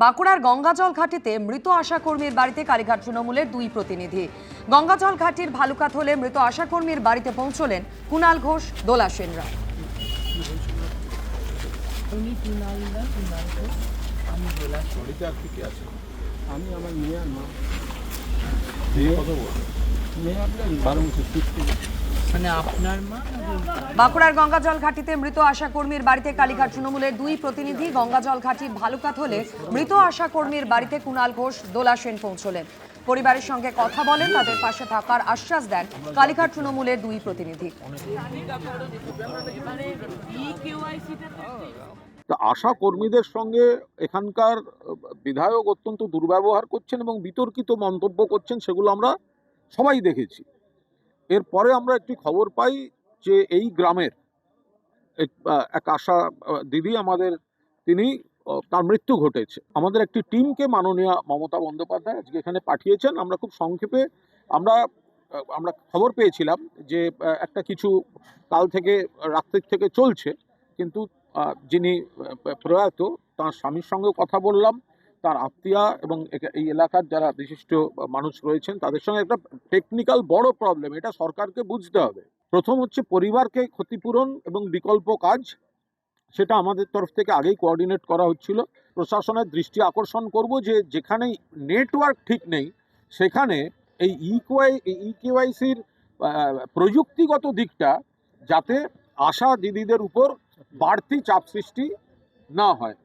বাঁকুড়ার গঙ্গাজল ঘাটিতে মৃত আশাকর্মীর বাড়িতে কালীঘাট তৃণমূলের দুই প্রতিনিধি। গঙ্গাজল ঘাটির ভালুকাথলে মৃত আশাকর্মীর বাড়িতে পৌঁছলেন কুণাল ঘোষ, দোলা সেনরা। আমি আমার মেয়ে আর মা মানে আপনার মা। বাঁকুড়ার গঙ্গাজল ঘাটিতে মৃত আশাকর্মীর বাড়িতে কালীঘাট তৃণমূলের দুই প্রতিনিধি। গঙ্গাজল ঘাটির ভালুকাথলে মৃত আশাকর্মীর বাড়িতে কুণাল ঘোষ, দোলা সেন পৌঁছলেন। পরিবারের সঙ্গে কথা বলেন, তাদের পাশে থাকার আশ্বাস দেন কালীঘাট তৃণমূলের দুই প্রতিনিধি। আশা কর্মীদের সঙ্গে এখানকার বিধায়ক অত্যন্ত দুর্ব্যবহার করছেন এবং বিতর্কিত মন্তব্য করছেন, সেগুলো আমরা সবাই দেখেছি। এরপরে আমরা একটি খবর পাই যে এই গ্রামের এক আশা দিদি তিনি তার মৃত্যু ঘটেছে। আমাদের একটি টিমকে মাননীয় মমতা বন্দ্যোপাধ্যায় আজকে এখানে পাঠিয়েছেন। আমরা খুব সংক্ষেপে আমরা খবর পেয়েছিলাম যে একটা কিছু কাল থেকে রাত্রির থেকে চলছে, কিন্তু যিনি প্রয়াত তার স্বামীর সঙ্গে কথা বললাম, তার আত্মীয়া এবং এই এলাকার যারা বিশিষ্ট মানুষ রয়েছেন তাদের সঙ্গে একটা টেকনিক্যাল বড় প্রবলেম, এটা সরকারকে বুঝতে হবে। প্রথম হচ্ছে পরিবারকে ক্ষতিপূরণ এবং বিকল্প কাজ, সেটা আমাদের তরফ থেকে আগেই কোঅর্ডিনেট করা হচ্ছিল। প্রশাসনের দৃষ্টি আকর্ষণ করব যে যেখানে নেটওয়ার্ক ঠিক নেই সেখানে এই ইকেওয়াইসির প্রযুক্তিগত দিকটা যাতে আশা দিদিদের উপর বাড়তি চাপ সৃষ্টি না হয়।